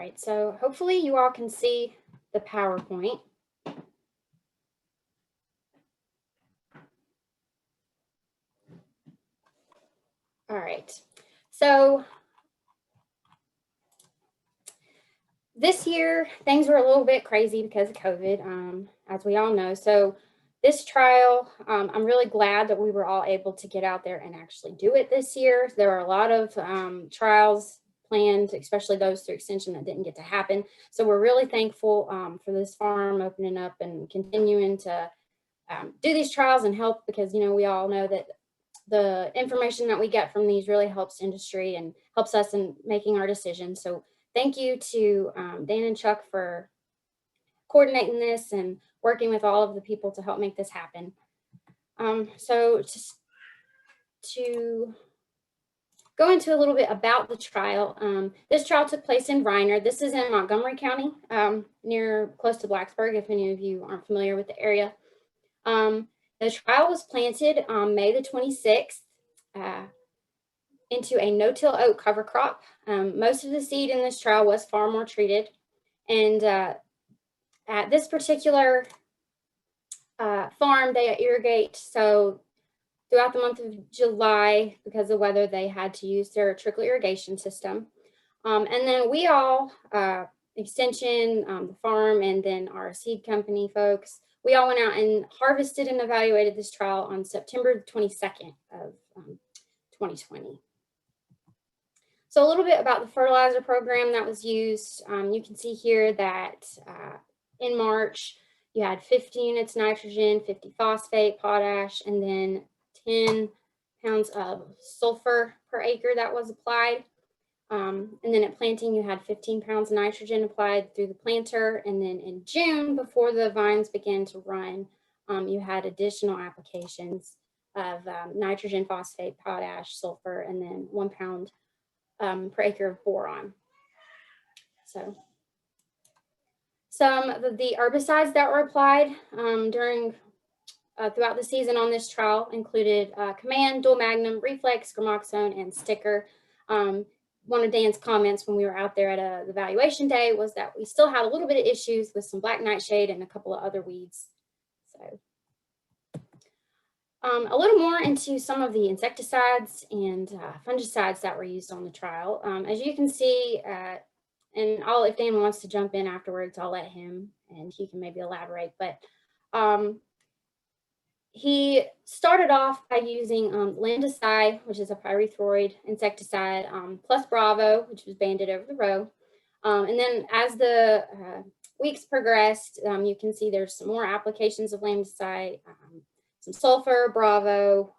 right, so hopefully you all can see the PowerPoint. All right, so this year things were a little bit crazy because of COVID, as we all know. So this trial, I'm really glad that we were all able to get out there and actually do it this year. There are a lot of trials planned, especially those through extension, that didn't get to happen. So we're really thankful for this farm opening up and continuing to do these trials and help, because we all know that the information that we get from these really helps industry and helps us in making our decisions. So thank you to Dan and Chuck for coordinating this and working with all of the people to help make this happen. So just to go into a little bit about the trial, this trial took place in Reiner. This is in Montgomery County, close to Blacksburg, if any of you aren't familiar with the area. The trial was planted on May the 26th into a no-till oat cover crop. Most of the seed in this trial was farm or treated. And at this particular farm, they irrigate. So throughout the month of July, because of weather, they had to use their trickle irrigation system. And then we all, Extension, the farm, and then our seed company folks, we all went out and harvested and evaluated this trial on September 22nd of 2020. So a little bit about the fertilizer program that was used. You can see here that in March, you had 50 units nitrogen, 50 phosphate, potash, and then 10 pounds of sulfur per acre that was applied. And then at planting, you had 15 pounds of nitrogen applied through the planter. And then in June, before the vines began to run, you had additional applications of nitrogen, phosphate, potash, sulfur, and then 1 pound per acre of boron. So some of the herbicides that were applied throughout the season on this trial included Command, Dual Magnum, Reflex, Gramoxone, and Sticker. One of Dan's comments when we were out there at the evaluation day was that we still had a little bit of issues with some black nightshade and a couple of other weeds. So a little more into some of the insecticides and fungicides that were used on the trial. As you can see, and if Dan wants to jump in afterwards, I'll let him and he can maybe elaborate. But he started off by using Landicide, which is a pyrethroid insecticide, plus Bravo, which was banded over the row. And then as the weeks progressed, you can see there's some more applications of Landicide, some sulfur, Bravo.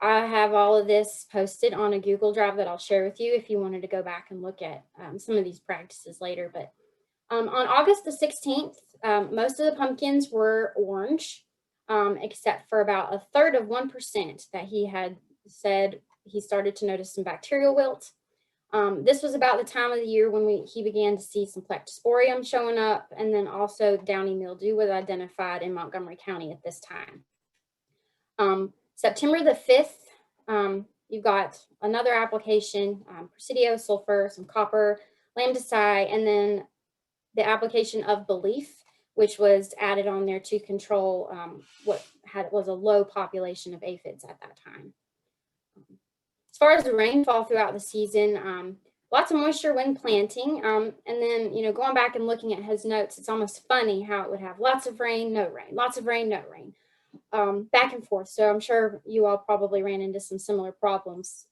I have all of this posted on a Google Drive that I'll share with you if you wanted to go back and look at some of these practices later. But on August the 16th, most of the pumpkins were orange. Except for about 1/3 of 1% that he had said he started to notice some bacterial wilt. This was about the time of the year when he began to see some Plectosporium showing up, and then also downy mildew was identified in Montgomery County at this time. September the 5th, you got another application, Presidio, sulfur, some copper, Lambdicide, and then the application of Belief, which was added on there to control what was a low population of aphids at that time. As far as the rainfall throughout the season, lots of moisture when planting. And then, going back and looking at his notes, it's almost funny how it would have lots of rain, no rain, lots of rain, no rain, back and forth. So I'm sure you all probably ran into some similar problems.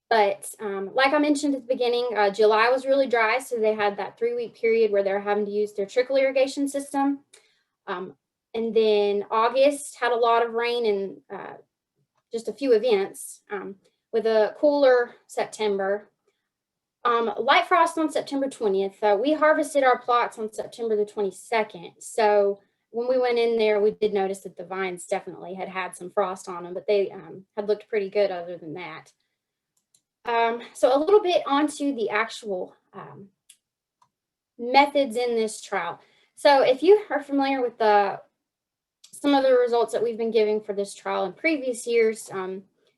But like I mentioned at the beginning, July was really dry, so they had that 3-week period where they're having to use their trickle irrigation system. And then August had a lot of rain and just a few events with a cooler September. Light frost on September 20th. We harvested our plots on September the 22nd. So when we went in there, we did notice that the vines definitely had some frost on them, but they had looked pretty good other than that. So a little bit onto the actual methods in this trial. So if you are familiar with some of the results that we've been giving for this trial in previous years,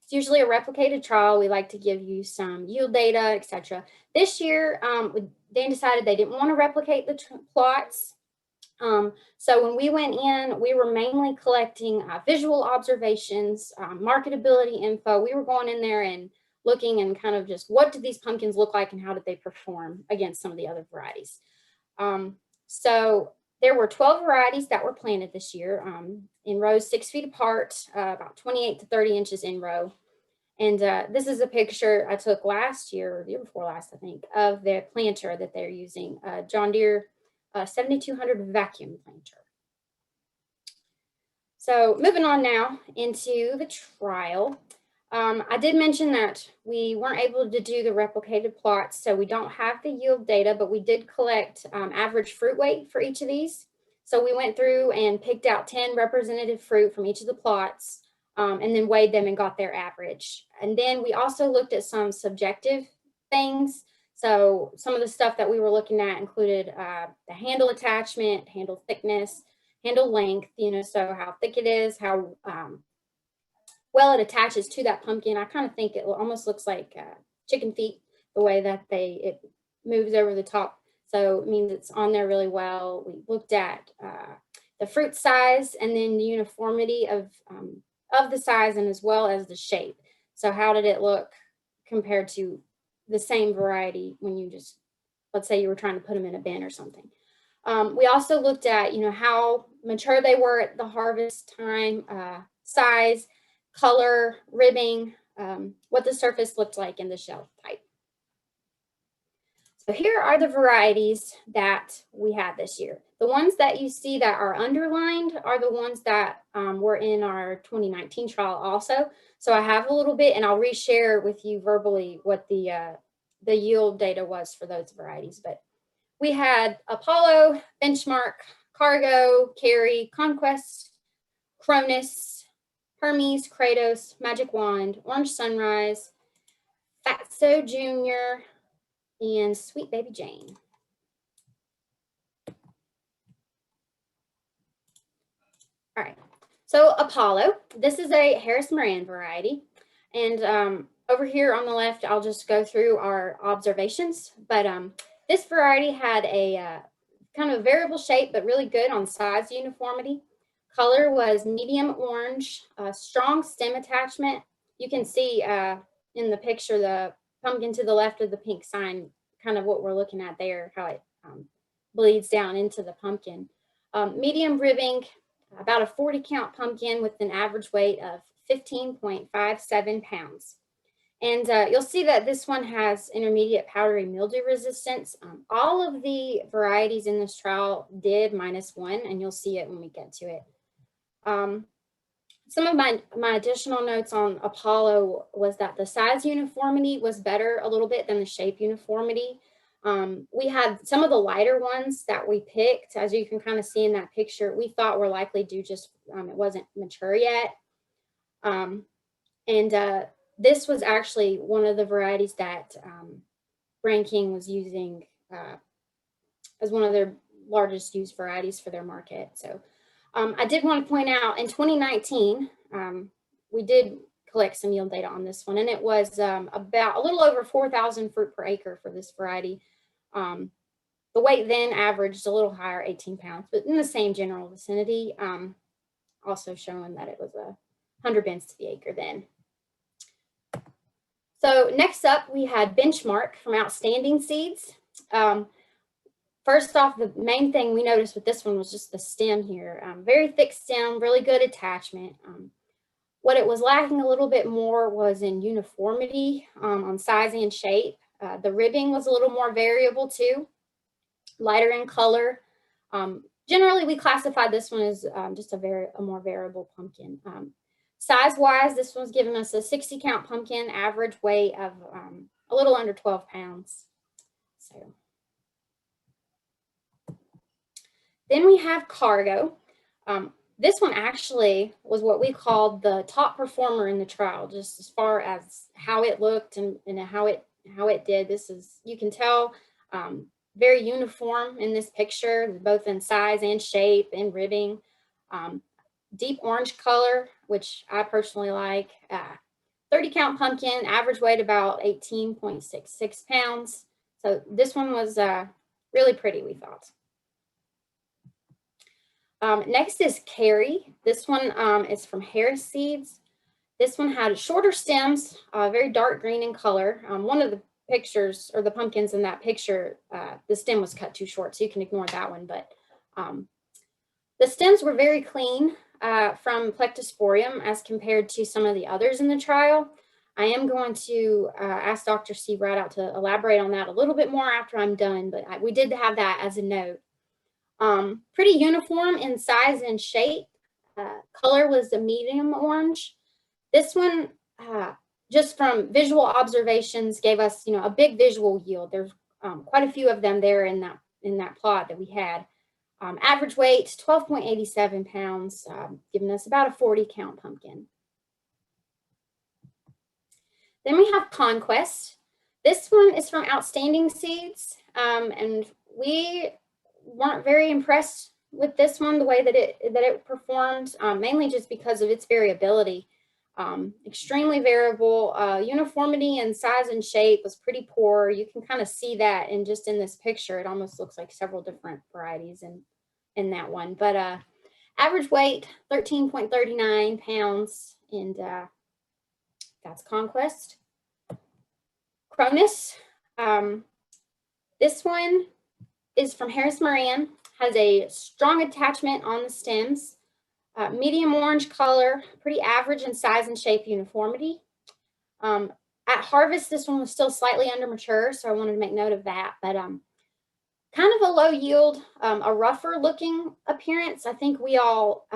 It's usually a replicated trial. We like to give you some yield data, etc. This year, they decided they didn't want to replicate the plots. So when we went in, we were mainly collecting visual observations, marketability info. We were going in there and looking and kind of just what did these pumpkins look like and how did they perform against some of the other varieties. So there were 12 varieties that were planted this year in rows 6 feet apart, about 28 to 30 inches in row. And this is a picture I took last year, or the year before last, I think, of the planter that they're using, John Deere 7200 vacuum planter. So moving on now into the trial. I did mention that we weren't able to do the replicated plots, so we don't have the yield data, but we did collect average fruit weight for each of these. So we went through and picked out 10 representative fruit from each of the plots and then weighed them and got their average. And then we also looked at some subjective things. So some of the stuff that we were looking at included the handle attachment, handle thickness, handle length, so how thick it is, how well it attaches to that pumpkin. I kind of think it almost looks like chicken feet, the way that it moves over the top. So it means it's on there really well. We looked at the fruit size and then the uniformity of the size and as well as the shape. So how did it look compared to the same variety when you just, let's say you were trying to put them in a bin or something. We also looked at, how mature they were at the harvest time, size, color, ribbing, what the surface looked like in the shell type. So here are the varieties that we had this year. The ones that you see that are underlined are the ones that were in our 2019 trial also. So I have a little bit, and I'll reshare with you verbally what the yield data was for those varieties. But we had Apollo, Benchmark, Cargo, Carry, Conquest, Cronus, Hermes, Kratos, Magic Wand, Orange Sunrise, Fatso Jr., and Sweet Baby Jane. All right, so Apollo, this is a Harris Moran variety. And over here on the left, I'll just go through our observations. But this variety had a kind of variable shape, but really good on size uniformity. Color was medium orange, strong stem attachment. You can see in the picture the pumpkin to the left of the pink sign, kind of what we're looking at there, how it bleeds down into the pumpkin. Medium ribbing, about a 40 count pumpkin with an average weight of 15.57 pounds. And you'll see that this one has intermediate powdery mildew resistance. All of the varieties in this trial did -1, and you'll see it when we get to it. Some of my additional notes on Apollo was that the size uniformity was better a little bit than the shape uniformity. We had some of the lighter ones that we picked, as you can kind of see in that picture, we thought were likely due just, it wasn't mature yet. This was actually one of the varieties that Brain King was using as one of their largest used varieties for their market. So I did want to point out in 2019, we did collect some yield data on this one, and it was about a little over 4,000 fruit per acre for this variety. The weight then averaged a little higher, 18 pounds, but in the same general vicinity, also showing that it was 100 bins to the acre then. So next up, we had Benchmark from Outstanding Seeds. First off, the main thing we noticed with this one was just the stem here. Very thick stem, really good attachment. What it was lacking a little bit more was in uniformity on size and shape. The ribbing was a little more variable too, lighter in color. Generally, we classified this one as just a more variable pumpkin. Size-wise, this one's giving us a 60 count pumpkin, average weight of a little under 12 pounds. So then we have Cargo. This one actually was what we called the top performer in the trial, just as far as how it looked and how it did. This is, you can tell, very uniform in this picture, both in size and shape and ribbing. Deep orange color, which I personally like. 30 count pumpkin, average weight about 18.66 pounds. So this one was really pretty, we thought. Next is Carrie. This one is from Harris Seeds. This one had shorter stems, very dark green in color. One of the pictures, or the pumpkins in that picture, the stem was cut too short, so you can ignore that one. But the stems were very clean from Plectosporium as compared to some of the others in the trial. I am going to ask Dr. Steve Rideout to elaborate on that a little bit more after I'm done, but we did have that as a note. Pretty uniform in size and shape. Color was the medium orange. This one, just from visual observations, gave us, a big visual yield. There's quite a few of them there in that plot that we had. Average weight, 12.87 pounds, giving us about a 40 count pumpkin. Then we have Conquest. This one is from Outstanding Seeds, and we weren't very impressed with this one, the way that it performed, mainly just because of its variability. Extremely variable. Uniformity in size and shape was pretty poor. You can kind of see that in this picture. It almost looks like several different varieties in that one. But average weight, 13.39 pounds, and that's Conquest. Cronus. This one is from Harris Moran, has a strong attachment on the stems, medium orange color, pretty average in size and shape uniformity. At harvest, this one was still slightly under mature, so I wanted to make note of that, but kind of a low yield, a rougher looking appearance. I think we all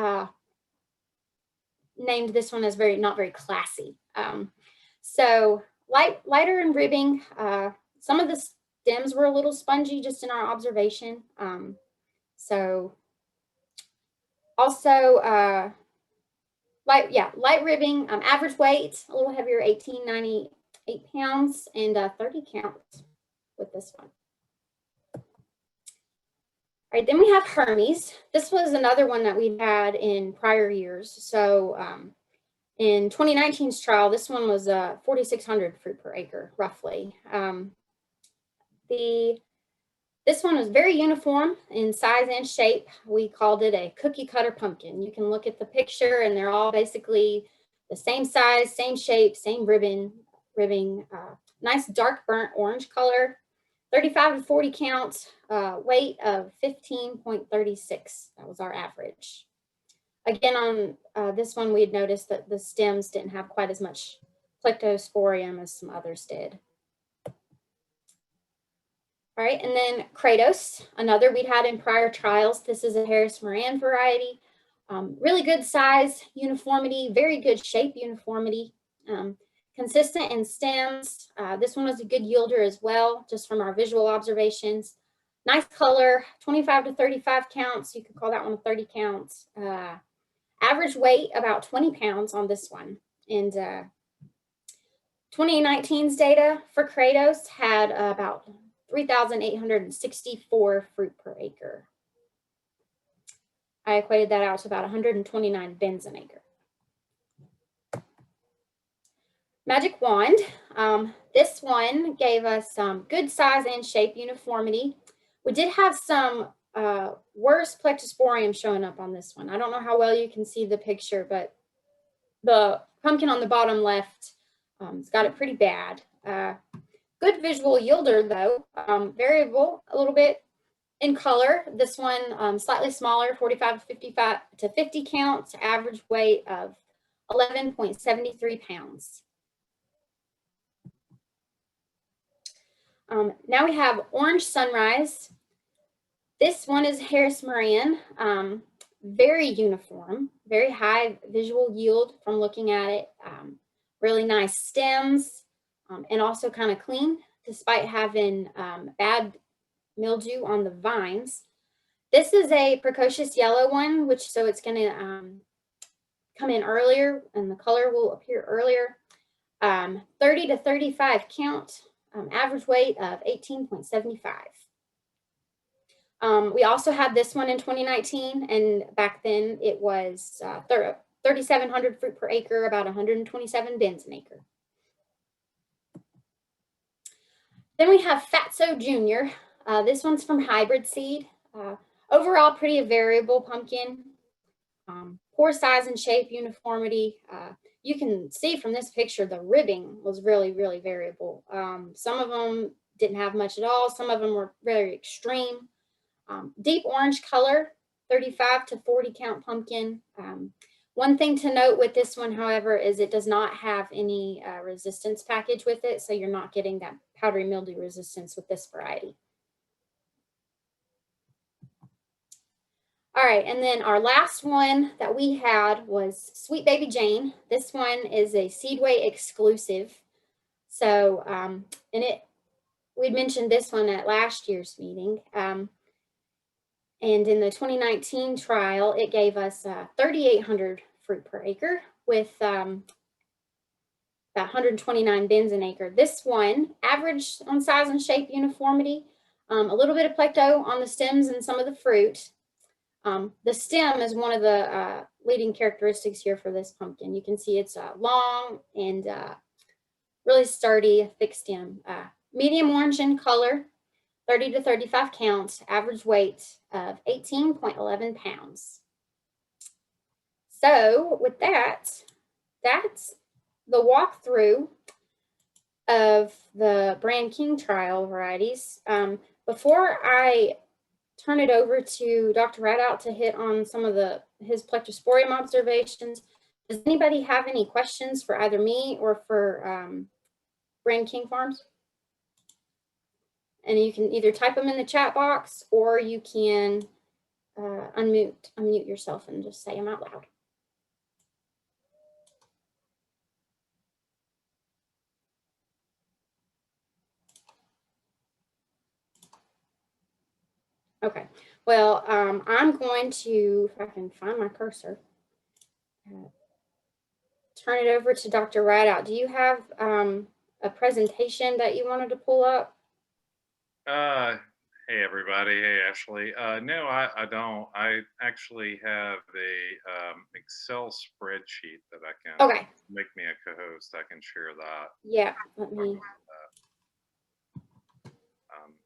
named this one as not very classy. So lighter in ribbing. Some of the stems were a little spongy just in our observation. So also light ribbing, average weight, a little heavier, 18.98 pounds, and 30 counts with this one. All right, then we have Hermes. This was another one that we had in prior years. So in 2019's trial, this one was 4,600 fruit per acre, roughly. This one was very uniform in size and shape. We called it a cookie cutter pumpkin. You can look at the picture and they're all basically the same size, same shape, same ribbing, nice dark burnt orange color, 35 to 40 counts, weight of 15.36. That was our average. Again, on this one, we had noticed that the stems didn't have quite as much Plectosporium as some others did. All right, and then Kratos, another we'd had in prior trials. This is a Harris Moran variety. Really good size, uniformity, very good shape uniformity, consistent in stems. This one was a good yielder as well, just from our visual observations. Nice color, 25 to 35 counts. You could call that one 30 counts. Average weight, about 20 pounds on this one. And 2019's data for Kratos had about 3,864 fruit per acre. I equated that out to about 129 bins an acre. Magic Wand. This one gave us some good size and shape uniformity. We did have some worse Plectosporium showing up on this one. I don't know how well you can see the picture, but the pumpkin on the bottom left, it's got it pretty bad. Good visual yielder though, variable a little bit in color. This one slightly smaller, 45 to 50 counts, average weight of 11.73 pounds. Now we have Orange Sunrise. This one is Harris Moran, very uniform, very high visual yield from looking at it, really nice stems, and also kind of clean despite having bad mildew on the vines. This is a precocious yellow one, so it's going to come in earlier and the color will appear earlier. 30 to 35 count, average weight of 18.75. We also had this one in 2019, and back then it was 3,700 fruit per acre, about 127 bins an acre. Then we have Fatso Junior. This one's from hybrid seed. Overall, pretty variable pumpkin. Poor size and shape uniformity. You can see from this picture the ribbing was really, really variable. Some of them didn't have much at all. Some of them were very extreme. Deep orange color, 35 to 40 count pumpkin. One thing to note with this one, however, is it does not have any resistance package with it, so you're not getting that powdery mildew resistance with this variety. All right, and then our last one that we had was Sweet Baby Jane. This one is a Seedway exclusive. So, we'd mentioned this one at last year's meeting. And in the 2019 trial, it gave us 3,800 fruit per acre with about 129 bins an acre. This one averaged on size and shape uniformity, a little bit of plecto on the stems and some of the fruit. The stem is one of the leading characteristics here for this pumpkin. You can see it's long and really sturdy, thick stem. Medium orange in color, 30 to 35 counts, average weight of 18.11 pounds. So with that, that's the walkthrough of the Brand King trial varieties. Before I turn it over to Dr. Radout to hit on some of his Plectosporium observations, does anybody have any questions for either me or for Brand King Farms? And you can either type them in the chat box or you can unmute yourself and just say them out loud. Okay, well, I'm going to, if I can find my cursor, turn it over to Dr. Radout. Do you have a presentation that you wanted to pull up? Hey everybody. Hey Ashley. No, I don't. I actually have a Excel spreadsheet that I can make me a co-host. I can share that. Yeah, let me.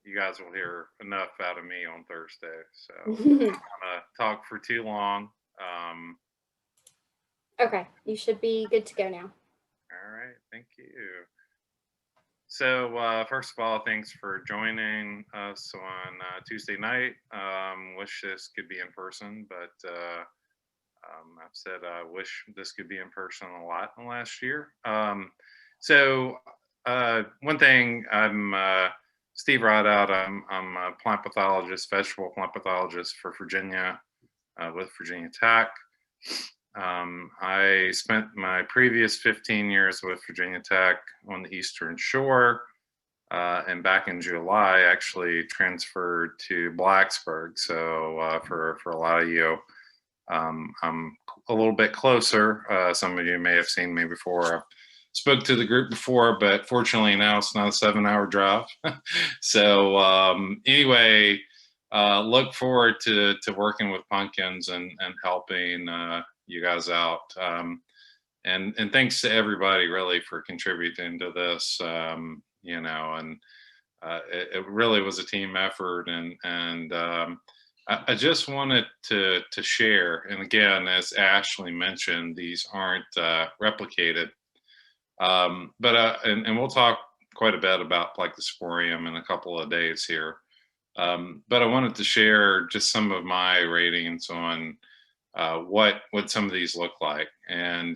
You guys will hear enough out of me on Thursday, so I don't want to talk for too long. Okay, you should be good to go now. All right, thank you. So first of all, thanks for joining us on Tuesday night. Wish this could be in person, but I've said I wish this could be in person a lot in the last year. So one thing, I'm Steve Radout. I'm a plant pathologist, vegetable plant pathologist for Virginia with Virginia Tech. I spent my previous 15 years with Virginia Tech on the Eastern Shore, and back in July, actually transferred to Blacksburg. So for a lot of you, I'm a little bit closer. Some of you may have seen me before. I've spoke to the group before, but fortunately now it's not a 7-hour drive. So anyway, look forward to working with pumpkins and helping you guys out. And thanks to everybody really for contributing to this, you know, and it really was a team effort. And I just wanted to share, and again, as Ashley mentioned, these aren't replicated. But we'll talk quite a bit about Plectosporium in a couple of days here. But I wanted to share just some of my ratings on what some of these look like. And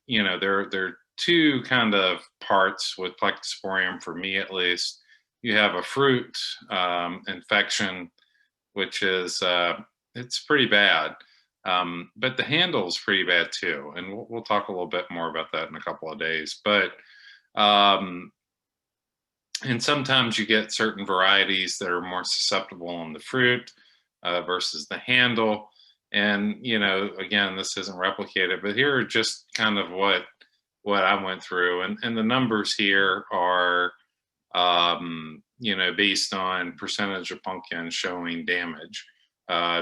you know, there are two kind of parts with Plectosporium, for me at least. You have a fruit infection, which is it's pretty bad. But the handle is pretty bad too, and we'll talk a little bit more about that in a couple of days. But and sometimes you get certain varieties that are more susceptible on the fruit versus the handle. And you know, again, this isn't replicated, but here are just kind of what I went through, and the numbers here are you know, based on percentage of pumpkin showing damage.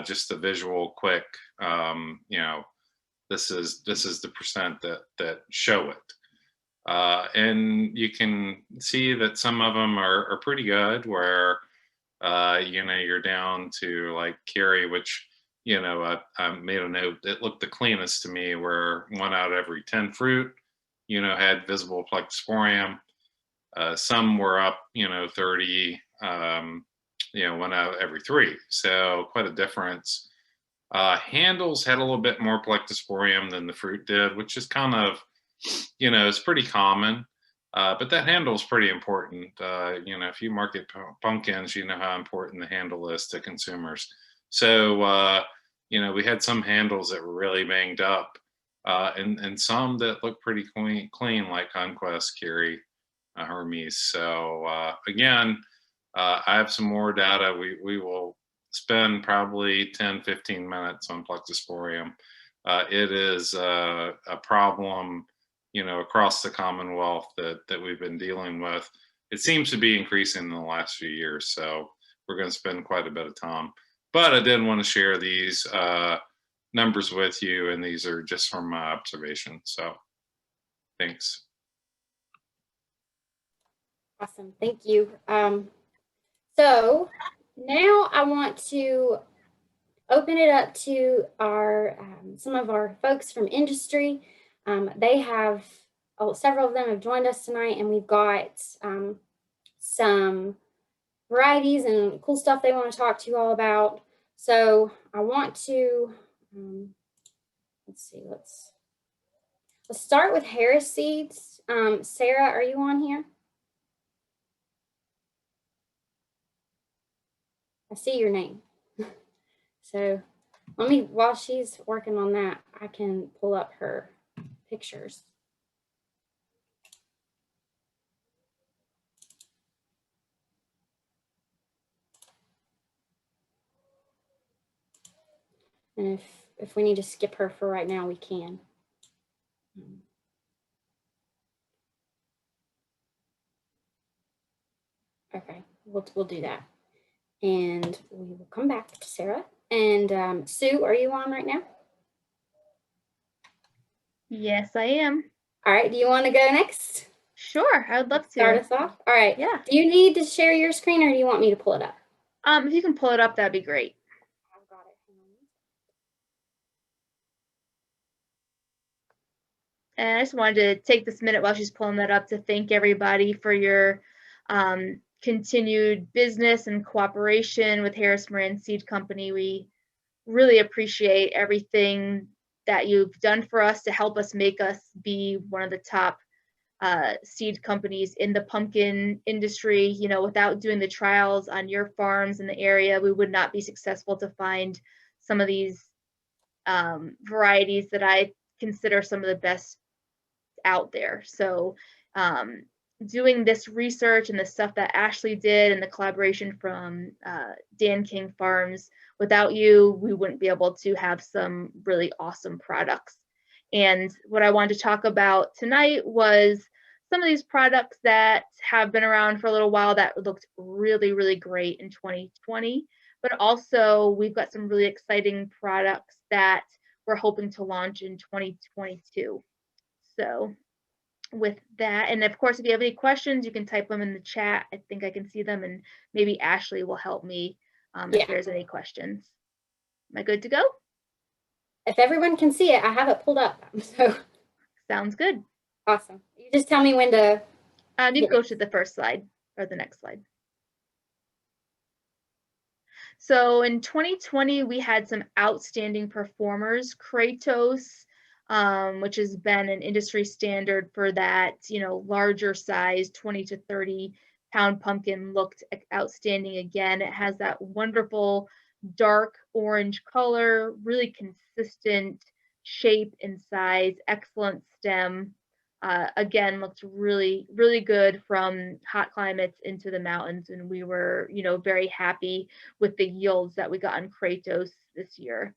Just a visual quick, you know, this is the percent that show it. And you can see that some of them are pretty good, where you're down to like Carrie, which I made a note. It looked the cleanest to me, where 1 out of every 10 fruit, had visible plexisporium. Some were up, 30, 1 out of every 3. So quite a difference. Handles had a little bit more plexisporium than the fruit did, which is kind of, it's pretty common. But that handle is pretty important. If you market pumpkins, you know how important the handle is to consumers. So, we had some handles that were really banged up, and some that looked pretty clean, like Conquest, Curie, Hermes. So, again, I have some more data. We will spend probably 10-15 minutes on plexisporium. It is a problem, across the Commonwealth that we've been dealing with. It seems to be increasing in the last few years, so we're going to spend quite a bit of time. But I did want to share these numbers with you, and these are just from my observation. So, thanks. Awesome, thank you. So now I want to open it up to our some of our folks from industry. They have several of them have joined us tonight, and we've got some varieties and cool stuff they want to talk to you all about. So I want to let's see, let's start with Harris Seeds. Sarah, are you on here? I see your name. So let me, while she's working on that, I can pull up her pictures. And if we need to skip her for right now, we can. Okay, we'll do that. And we will come back to Sarah. And Sue, are you on right now? Yes, I am. All right, do you want to go next? Sure, I would love to. Start us off? All right. Yeah. Do you need to share your screen, or do you want me to pull it up? If you can pull it up, that'd be great. I've got it. And I just wanted to take this minute while she's pulling that up to thank everybody for your continued business and cooperation with Harris Moran Seed Company. We really appreciate everything that you've done for us to help us make us be one of the top seed companies in the pumpkin industry. Without doing the trials on your farms in the area, we would not be successful to find some of these varieties that I consider some of the best out there. So doing this research and the stuff that Ashley did and the collaboration from Dan King Farms, without you, we wouldn't be able to have some really awesome products. And what I wanted to talk about tonight was some of these products that have been around for a little while that looked really, really great in 2020. But also, we've got some really exciting products that we're hoping to launch in 2022. So with that, and of course, if you have any questions, you can type them in the chat. I think I can see them, and maybe Ashley will help me if there's any questions. Am I good to go? If everyone can see it, I have it pulled up. So sounds good. Awesome. You just tell me when to. You can go to the first slide or the next slide. So in 2020, we had some outstanding performers. Kratos, which has been an industry standard for that, larger size, 20 to 30 pound pumpkin, looked outstanding again. It has that wonderful dark orange color, really consistent shape and size, excellent stem. Again, looked really, really good from hot climates into the mountains. And we were, very happy with the yields that we got on Kratos this year.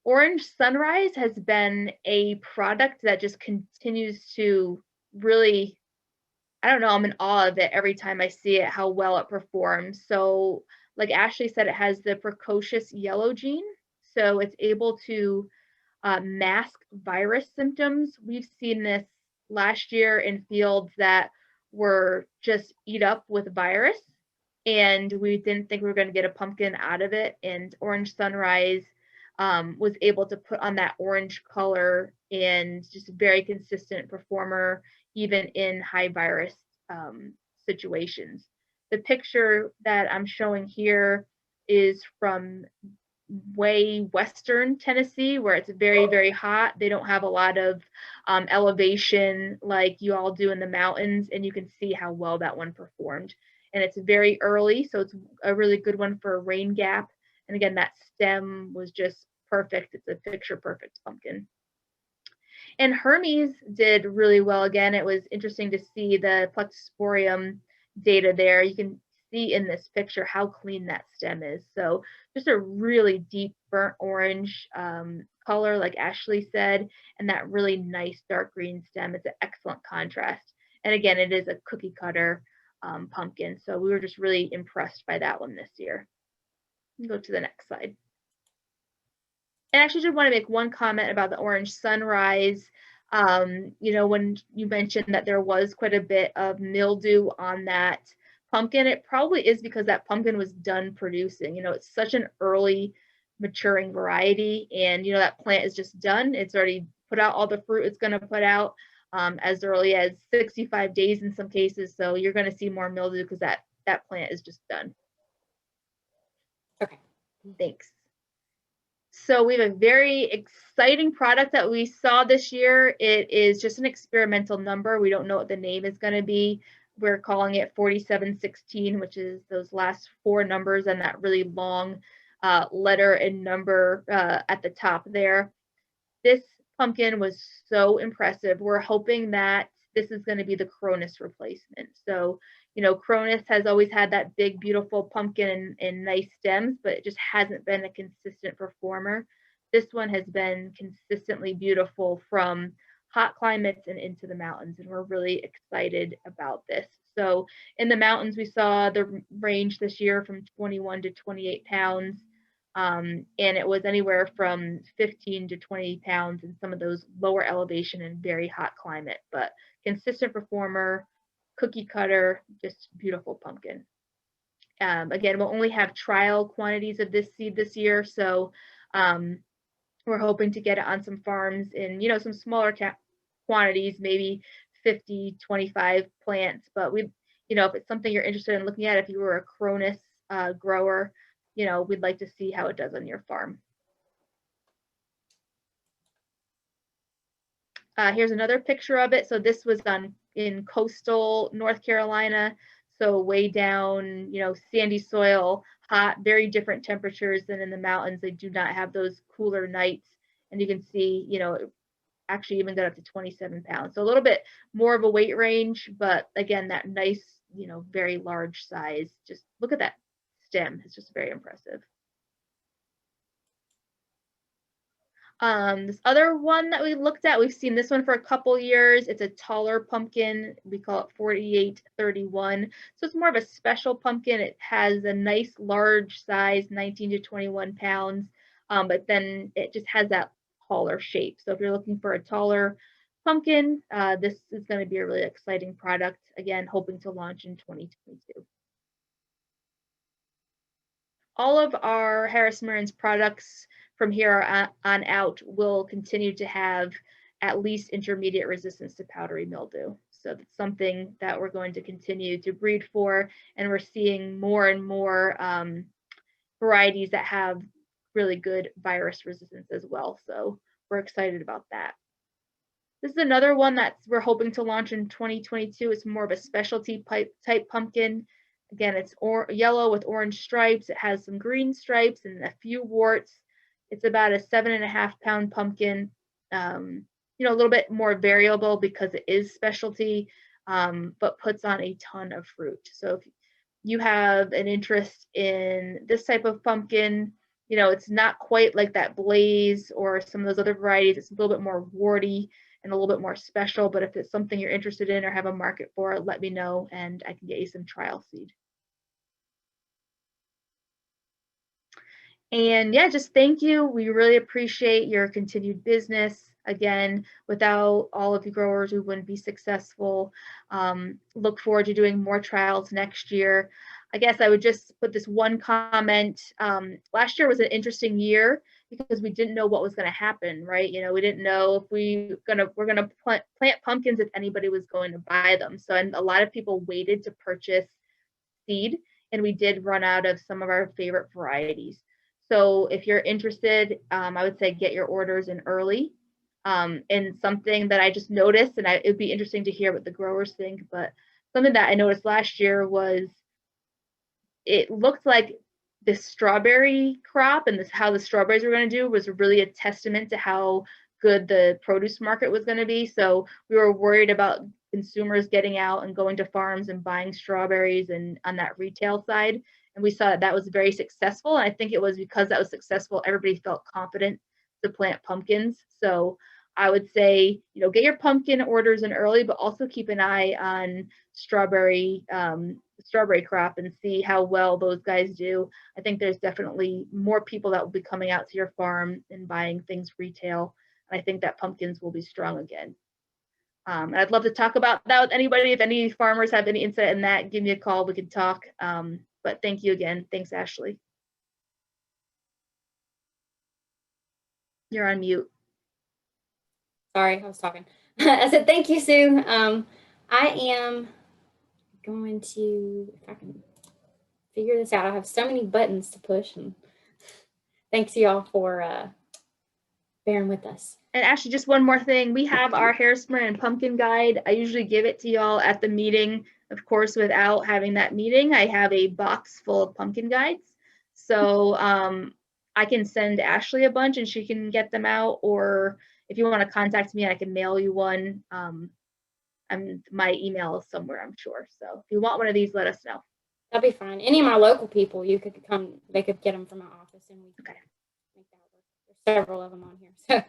Orange Sunrise has been a product that just continues to really, I don't know, I'm in awe of it every time I see it, how well it performs. So like Ashley said, it has the precocious yellow gene. So it's able to mask virus symptoms. We've seen this last year in fields that were just eat up with virus, and we didn't think we were going to get a pumpkin out of it. And Orange Sunrise was able to put on that orange color and just a very consistent performer, even in high virus situations. The picture that I'm showing here is from way western Tennessee, where it's very, very hot. They don't have a lot of elevation like you all do in the mountains, and you can see how well that one performed. And it's very early, so it's a really good one for a rain gap. And again, that stem was just perfect. It's a picture perfect pumpkin. And Hermes did really well again. It was interesting to see the Plexisporium data there. You can see in this picture how clean that stem is. So just a really deep burnt orange color, like Ashley said, and that really nice dark green stem. It's an excellent contrast. And again, it is a cookie cutter pumpkin. So we were just really impressed by that one this year. Go to the next slide. And I actually did want to make one comment about the Orange Sunrise. You know, when you mentioned that there was quite a bit of mildew on that pumpkin, it probably is because that pumpkin was done producing. You know, it's such an early maturing variety, and you know, that plant is just done. It's already put out all the fruit it's going to put out as early as 65 days in some cases. So you're going to see more mildew because that plant is just done. Okay. Thanks. So we have a very exciting product that we saw this year. It is just an experimental number. We don't know what the name is going to be. We're calling it 4716, which is those last four numbers and that really long letter and number at the top there. This pumpkin was so impressive. We're hoping that this is going to be the Cronus replacement. So, you know, Cronus has always had that big, beautiful pumpkin and nice stems, but it just hasn't been a consistent performer. This one has been consistently beautiful from hot climates and into the mountains, and we're really excited about this. So in the mountains, we saw the range this year from 21 to 28 pounds. And it was anywhere from 15 to 20 pounds in some of those lower elevation and very hot climate, but consistent performer, cookie cutter, just beautiful pumpkin. Again, we'll only have trial quantities of this seed this year, so we're hoping to get it on some farms in, you know, some smaller quantities, maybe 50, 25 plants, but we, you know, if it's something you're interested in looking at, if you were a Cronus grower, you know, we'd like to see how it does on your farm. Here's another picture of it. So this was in coastal North Carolina. So way down, you know, sandy soil, hot, very different temperatures than in the mountains. They do not have those cooler nights. And you can see, you know, it actually even got up to 27 pounds. So a little bit more of a weight range, but again, that nice, you know, very large size. Just look at that stem. It's just very impressive. This other one that we looked at, we've seen this one for a couple years. It's a taller pumpkin. We call it 4831. So it's more of a special pumpkin. It has a nice large size, 19 to 21 pounds, but then it just has that taller shape. So if you're looking for a taller pumpkin, this is going to be a really exciting product. Again, hoping to launch in 2022. All of our Harris Marins products from here on out will continue to have at least intermediate resistance to powdery mildew. So that's something that we're going to continue to breed for, and we're seeing more and more varieties that have really good virus resistance as well. So we're excited about that. This is another one that we're hoping to launch in 2022. It's more of a specialty type pumpkin. Again, it's yellow with orange stripes. It has some green stripes and a few warts. It's about a 7.5 pound pumpkin. You know, a little bit more variable because it is specialty, but puts on a ton of fruit. So if you have an interest in this type of pumpkin, you know, it's not quite like that Blaze or some of those other varieties. It's a little bit more warty and a little bit more special, but if it's something you're interested in or have a market for, let me know and I can get you some trial seed. And yeah, just thank you. We really appreciate your continued business. Again, without all of you growers, we wouldn't be successful. Look forward to doing more trials next year. I guess I would just put this one comment. Last year was an interesting year because we didn't know what was going to happen, right? You know, we didn't know if we're gonna plant pumpkins if anybody was going to buy them. So, and a lot of people waited to purchase seed, and we did run out of some of our favorite varieties. So if you're interested, I would say get your orders in early. And something that I just noticed, and it'd be interesting to hear what the growers think, but something that I noticed last year was it looked like this strawberry crop and how the strawberries were going to do was really a testament to how good the produce market was going to be. So we were worried about consumers getting out and going to farms and buying strawberries and on that retail side. And we saw that was very successful. And I think it was because that was successful, everybody felt confident to plant pumpkins. So I would say, you know, get your pumpkin orders in early, but also keep an eye on strawberry crop and see how well those guys do. I think there's definitely more people that will be coming out to your farm and buying things retail. And I think that pumpkins will be strong again. And I'd love to talk about that with anybody. If any farmers have any insight in that, give me a call. We can talk. But thank you again. Thanks, Ashley. You're on mute. Sorry, I was talking. I said, thank you, Sue. I am going to, if I can figure this out, I have so many buttons to push. And thanks y'all for bearing with us. And actually, just one more thing. We have our Harrisburg and pumpkin guide. I usually give it to y'all at the meeting. Of course, without having that meeting, I have a box full of pumpkin guides. So I can send Ashley a bunch and she can get them out. Or if you want to contact me, I can mail you one. And my email is somewhere, I'm sure. So if you want one of these, let us know. That'll be fine. Any of my local people, you could come, they could get them from my office and we can make that work. There's several of them on here.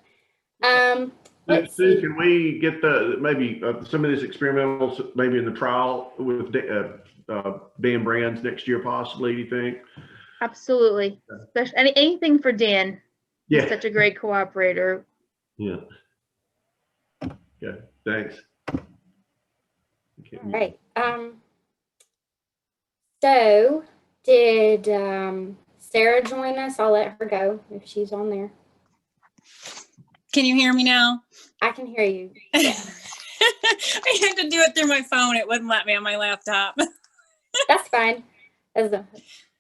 So Sue, can we get maybe some of this experimental, maybe in the trial with Dan Brands next year, possibly? Do you think? Absolutely. Especially anything for Dan. Yeah. He's such a great cooperator. Yeah. Yeah. Thanks. all right. So did Sarah join us? I'll let her go if she's on there. Can you hear me now? I can hear you. Yeah. I had to do it through my phone. It wouldn't let me on my laptop. That's fine. Because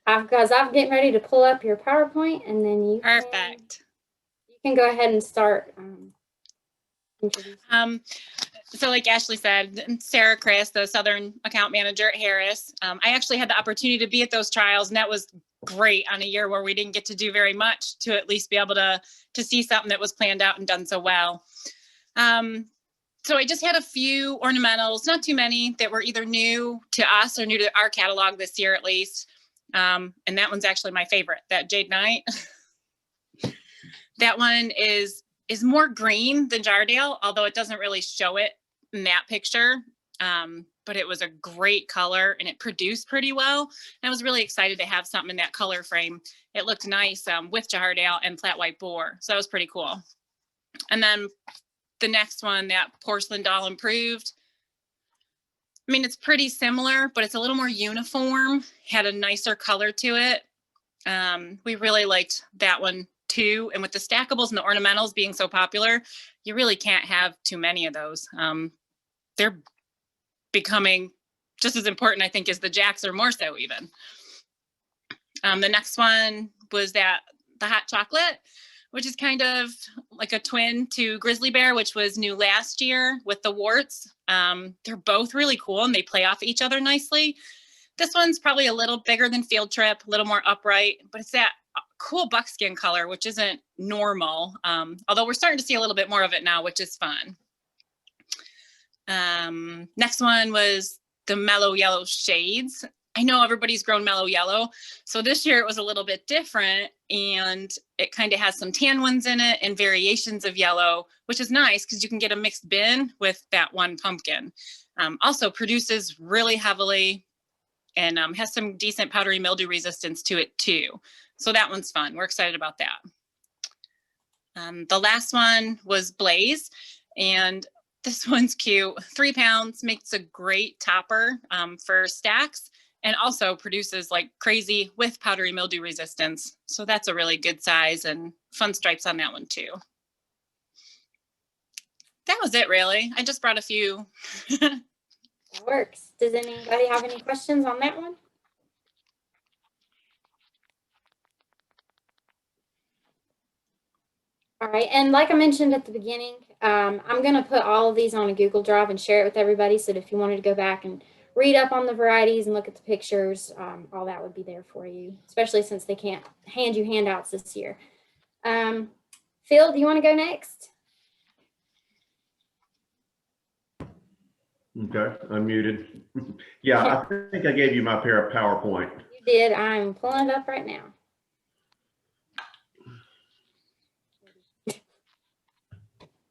I'm getting ready to pull up your PowerPoint, and then you Perfect. You can go ahead and start introducing. So like Ashley said, Sarah Chris, the Southern Account Manager at Harris. I actually had the opportunity to be at those trials, and that was great on a year where we didn't get to do very much, to at least be able to see something that was planned out and done so well. So I just had a few ornamentals, not too many, that were either new to us or new to our catalog this year at least. And that one's actually my favorite, that Jade Knight. That one is more green than Jardale, although it doesn't really show it in that picture. But it was a great color and it produced pretty well. And I was really excited to have something in that color frame. It looked nice with Jardale and flat white boar. So that was pretty cool. And then the next one, that Porcelain Doll Improved. I mean, it's pretty similar, but it's a little more uniform, had a nicer color to it. We really liked that one too. And with the stackables and the ornamentals being so popular, you really can't have too many of those. They're becoming just as important, I think, as the jacks, or more so even. The next one was the hot chocolate, which is kind of like a twin to Grizzly Bear, which was new last year with the warts. They're both really cool and they play off each other nicely. This one's probably a little bigger than Field Trip, a little more upright, but it's that cool buckskin color, which isn't normal. Although we're starting to see a little bit more of it now, which is fun. Next one was the Mellow Yellow Shades. I know everybody's grown Mellow Yellow, so this year it was a little bit different, and it kind of has some tan ones in it and variations of yellow, which is nice because you can get a mixed bin with that one pumpkin. Also produces really heavily and has some decent powdery mildew resistance to it too. So that one's fun. We're excited about that. The last one was Blaze, and this one's cute. 3 pounds, makes a great topper for stacks, and also produces like crazy with powdery mildew resistance. So that's a really good size, and fun stripes on that one too. That was it, really. I just brought a few. That works. Does anybody have any questions on that one? All right, and like I mentioned at the beginning, I'm going to put all of these on a Google Drive and share it with everybody, so that if you wanted to go back and read up on the varieties and look at the pictures, all that would be there for you, especially since they can't hand you handouts this year. Phil, do you want to go next? Okay, I'm muted. Yeah, I think I gave you my PowerPoint. You did. I'm pulling it up right now.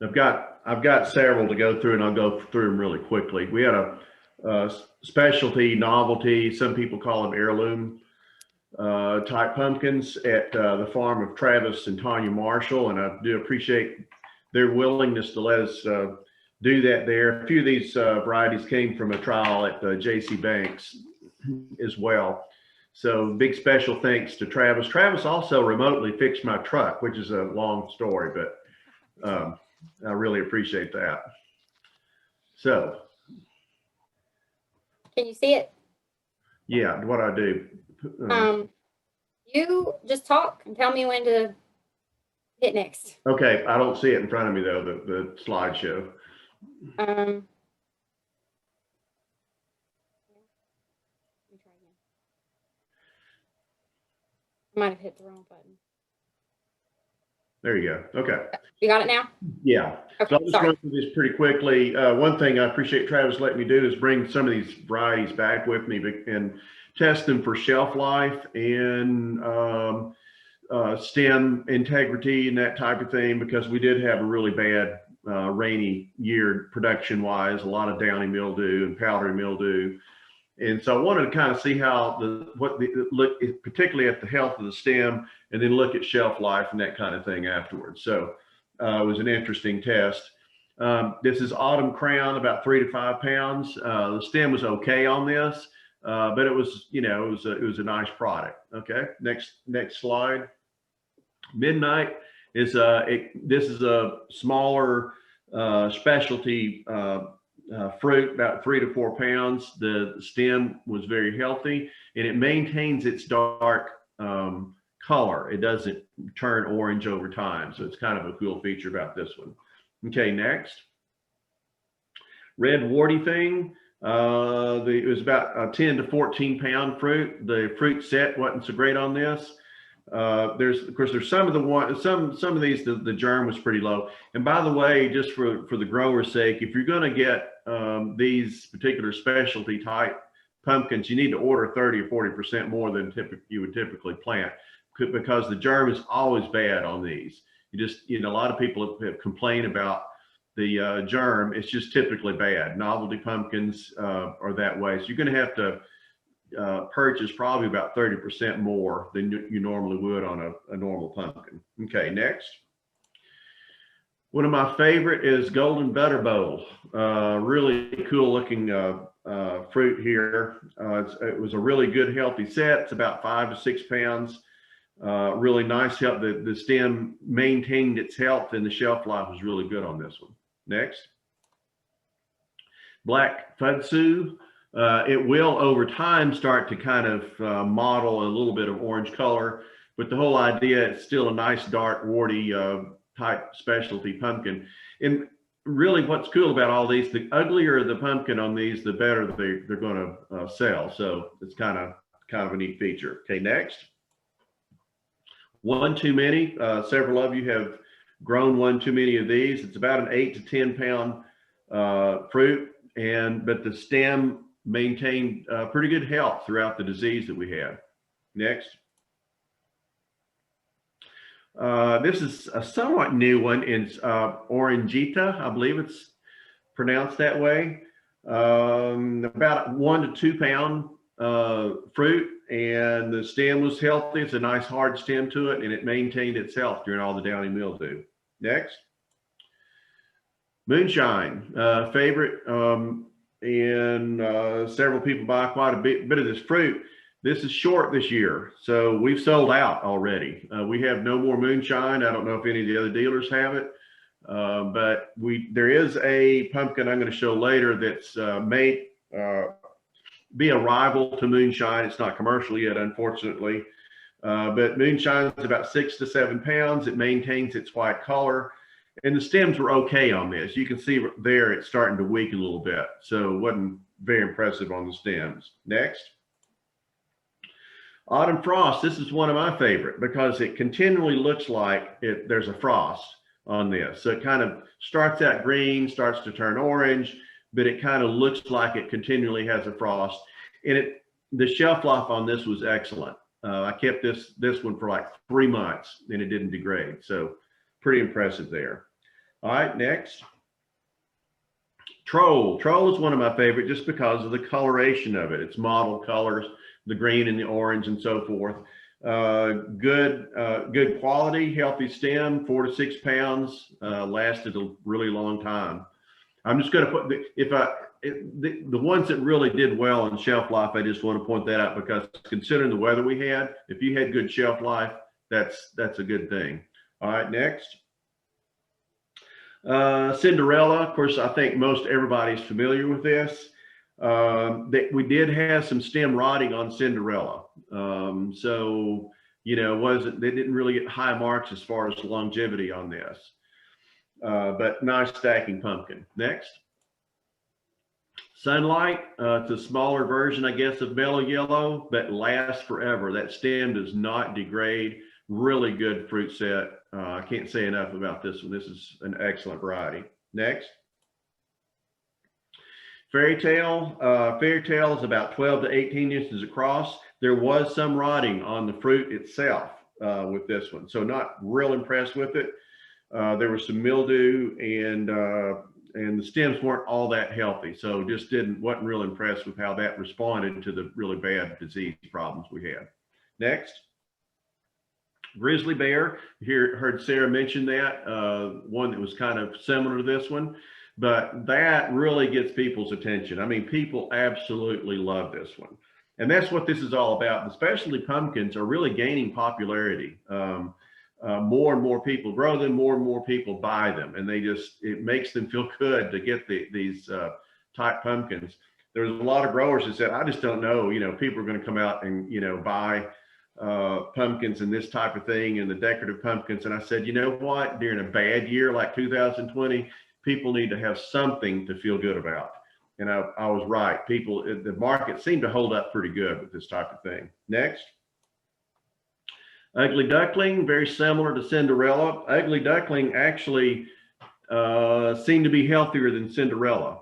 I've got several to go through, and I'll go through them really quickly. We had a specialty novelty, some people call them heirloom type pumpkins at the farm of Travis and Tanya Marshall, and I do appreciate their willingness to let us do that there. A few of these varieties came from a trial at J.C. Banks as well. So big special thanks to Travis. Travis also remotely fixed my truck, which is a long story, but I really appreciate that. So. Can you see it? Yeah, what I do. You just talk and tell me when to hit next. Okay, I don't see it in front of me though, the slideshow. Let me try again. I might have hit the wrong button. There you go. Okay. You got it now? Yeah. Okay, So I'll just run through this pretty quickly. One thing I appreciate Travis letting me do is bring some of these varieties back with me and test them for shelf life and stem integrity and that type of thing, because we did have a really bad rainy year production wise, a lot of downy mildew and powdery mildew. And so I wanted to kind of see how look, particularly at the health of the stem, and then look at shelf life and that kind of thing afterwards. So it was an interesting test. This is Autumn Crown, about 3 to 5 pounds. The stem was okay on this, but it was, you know, it was a nice product. Okay, next slide. Midnight is this is a smaller specialty fruit, about 3 to 4 pounds. The stem was very healthy, and it maintains its dark color. It doesn't turn orange over time. So it's kind of a cool feature about this one. Okay, next. Red warty thing. It was about a 10 to 14 pound fruit. The fruit set wasn't so great on this. Of course, there's some of of these, the germ was pretty low. And by the way, just for the grower's sake, if you're going to get these particular specialty type pumpkins, you need to order 30 or 40% more than you would typically plant, because the germ is always bad on these. A lot of people have complained about the germ. It's just typically bad. Novelty pumpkins are that way. So you're going to have to purchase probably about 30% more than you normally would on a normal pumpkin. Okay, next. One of my favorite is Golden Butter Bowl. Really cool looking fruit here. It was a really good healthy set. It's about 5 to 6 pounds. Really nice help. The stem maintained its health, and the shelf life was really good on this one. Next. Black Fudsu. It will over time start to kind of model a little bit of orange color, but the whole idea, it's still a nice dark warty type specialty pumpkin. And really what's cool about all these, the uglier the pumpkin on these, the better they're going to sell. So it's kind of a neat feature. Okay, next. One too many. Several of you have grown one too many of these. It's about an 8 to 10 pound fruit, but the stem maintained pretty good health throughout the disease that we had. Next. This is a somewhat new one. It's Orangita, I believe it's pronounced that way. About 1 to 2 pound fruit, and the stem was healthy. It's a nice hard stem to it, and it maintained its health during all the downy mildew. Next. Moonshine, favorite, and several people buy quite a bit of this fruit. This is short this year, so we've sold out already. We have no more moonshine. I don't know if any of the other dealers have it, but there is a pumpkin I'm going to show later that's may be a rival to moonshine. It's not commercial yet, unfortunately, but moonshine is about 6 to 7 pounds. It maintains its white color. And the stems were okay on this. You can see there it's starting to weaken a little bit. So it wasn't very impressive on the stems. Next. Autumn frost. This is one of my favorite because it continually looks like there's a frost on this. So it kind of starts out green, starts to turn orange, but it kind of looks like it continually has a frost. And the shelf life on this was excellent. I kept this one for like 3 months and it didn't degrade. So pretty impressive there. All right, next. Troll. Troll is one of my favorite just because of the coloration of it. It's mottled colors, the green and the orange and so forth. Good quality, healthy stem, 4 to 6 pounds, lasted a really long time. I'm just going to put the ones that really did well in shelf life, I just want to point that out because considering the weather we had, if you had good shelf life, that's a good thing. All right, next. Cinderella, of course, I think most everybody's familiar with this. We did have some stem rotting on Cinderella. So, you know, they didn't really get high marks as far as longevity on this. But nice stacking pumpkin. Next. Sunlight, it's a smaller version, I guess, of mellow yellow, but lasts forever. That stem does not degrade. Really good fruit set. I can't say enough about this one. This is an excellent variety. Next. Fairy Tale. Fairy Tale is about 12 to 18 inches across. There was some rotting on the fruit itself with this one, so not real impressed with it. There was some mildew and the stems weren't all that healthy, so just wasn't real impressed with how that responded to the really bad disease problems we had. Next. Grizzly bear, heard Sarah mention that, one that was kind of similar to this one, but that really gets people's attention. I mean, people absolutely love this one. And that's what this is all about. Especially pumpkins are really gaining popularity. More and more people grow them, more and more people buy them, and it makes them feel good to get these type pumpkins. There's a lot of growers that said, I just don't know, you know, people are going to come out and, you know, buy pumpkins and this type of thing and the decorative pumpkins. And I said, you know what, during a bad year like 2020, people need to have something to feel good about. And I was right. The market seemed to hold up pretty good with this type of thing. Next. Ugly Duckling, very similar to Cinderella. Ugly Duckling actually seemed to be healthier than Cinderella,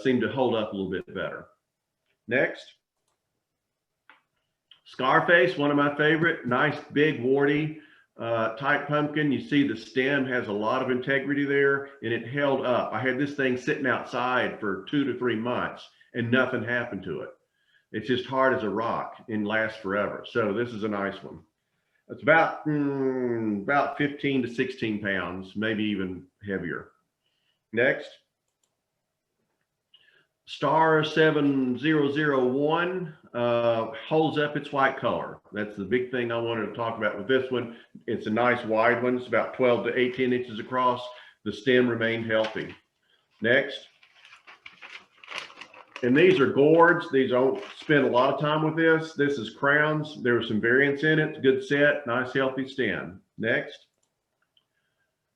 seemed to hold up a little bit better. Next. Scarface, one of my favorite, nice big warty type pumpkin. You see the stem has a lot of integrity there and it held up. I had this thing sitting outside for 2 to 3 months and nothing happened to it. It's just hard as a rock and lasts forever. So this is a nice one. It's about 15 to 16 pounds, maybe even heavier. Next. Star 7001 holds up its white color. That's the big thing I wanted to talk about with this one. It's a nice wide one. It's about 12 to 18 inches across. The stem remained healthy. Next. And these are gourds. These don't spend a lot of time with this. This is crowns. There was some variance in it. Good set, nice healthy stem. Next.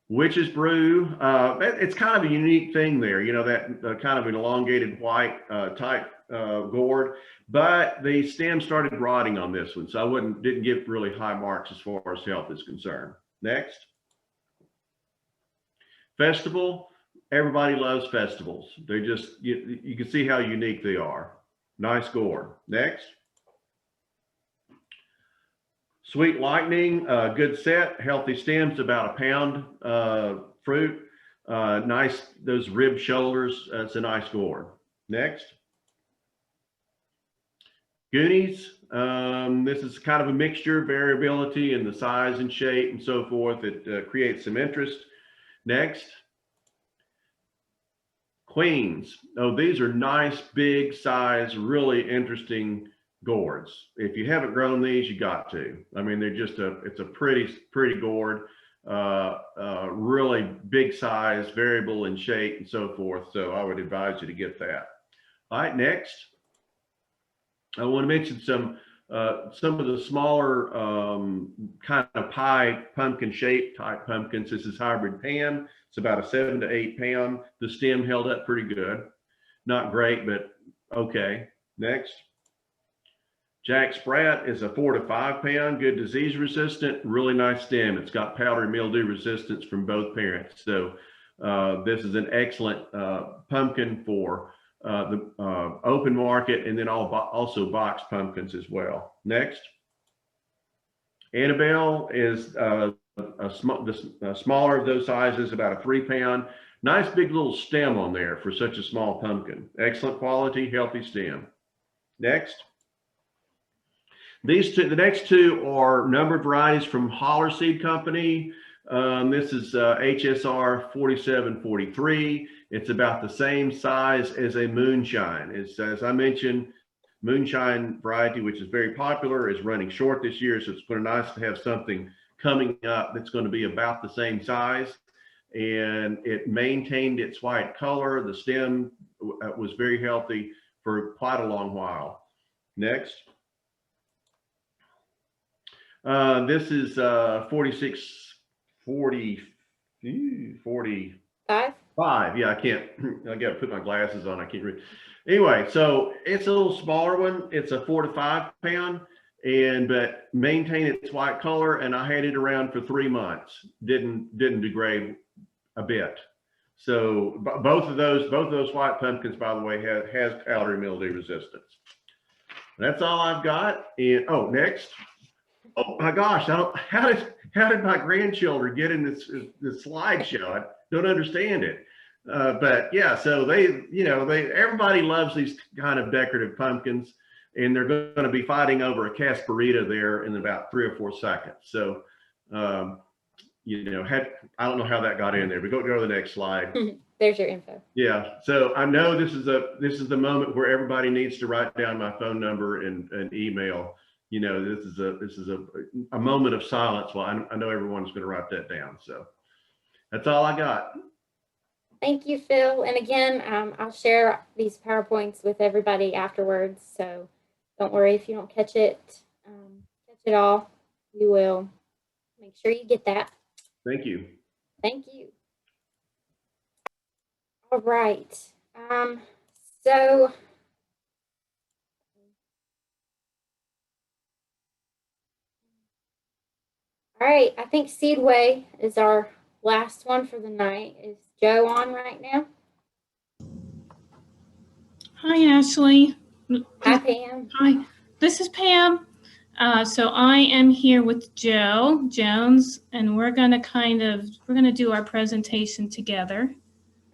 Witch's Brew. It's kind of a unique thing there, you know, that kind of an elongated white type gourd, but the stem started rotting on this one, so I didn't get really high marks as far as health is concerned. Next. Festival. Everybody loves festivals. They just, you can see how unique they are. Nice gourd. Next. Sweet Lightning, good set, healthy stems, about a pound fruit. Nice, those rib shoulders, it's a nice gourd. Next. Goonies, This is kind of a mixture, variability in the size and shape and so forth. It creates some interest. Next. Queens. Oh, these are nice, big size, really interesting gourds. If you haven't grown these, you got to. I mean, they're just it's a pretty gourd, really big size, variable in shape and so forth. So I would advise you to get that. All right, next. I want to mention some of the smaller kind of pie pumpkin shape type pumpkins. This is hybrid Pam. It's about a 7 to 8 pound. The stem held up pretty good. Not great, but okay. Next. Jack Sprat is a 4 to 5 pound, good disease resistant, really nice stem. It's got powdery mildew resistance from both parents. So this is an excellent pumpkin for the open market, and then also box pumpkins as well. Next. Annabelle is a smaller of those sizes, about a 3 pound. Nice big little stem on there for such a small pumpkin. Excellent quality, healthy stem. Next. The next two are numbered varieties from Holler Seed Company. This is HSR 4743. It's about the same size as a moonshine. As I mentioned, moonshine variety, which is very popular, is running short this year. So it's going to be nice to have something coming up that's going to be about the same size. And it maintained its white color. The stem was very healthy for quite a long while. Next. This is 45. Yeah, I got to put my glasses on. I can't read. Anyway, so it's a little smaller one. It's a 4 to 5 pound, but maintain its white color. And I had it around for 3 months. Didn't degrade a bit. So both of those white pumpkins, by the way, has powdery mildew resistance. That's all I've got. And next. Oh my gosh! How did my grandchildren get in this slideshow? I don't understand it. But yeah, so everybody loves these kind of decorative pumpkins, and they're going to be fighting over a Casparita there in about 3 or 4 seconds. So, I don't know how that got in there, but go to the next slide. There's your info. Yeah. So I know this is the moment where everybody needs to write down my phone number and email. This is a moment of silence. Well, I know everyone's going to write that down. So that's all I got. Thank you, Phil. And again, I'll share these PowerPoints with everybody afterwards. So don't worry if you don't catch it all. We will make sure you get that. Thank you. Thank you. All right. So all right, I think Seedway is our last one for the night. Is Joe on right now? Hi, Ashley. Hi, Pam. Hi, this is Pam. So I am here with Joe Jones, and we're gonna do our presentation together.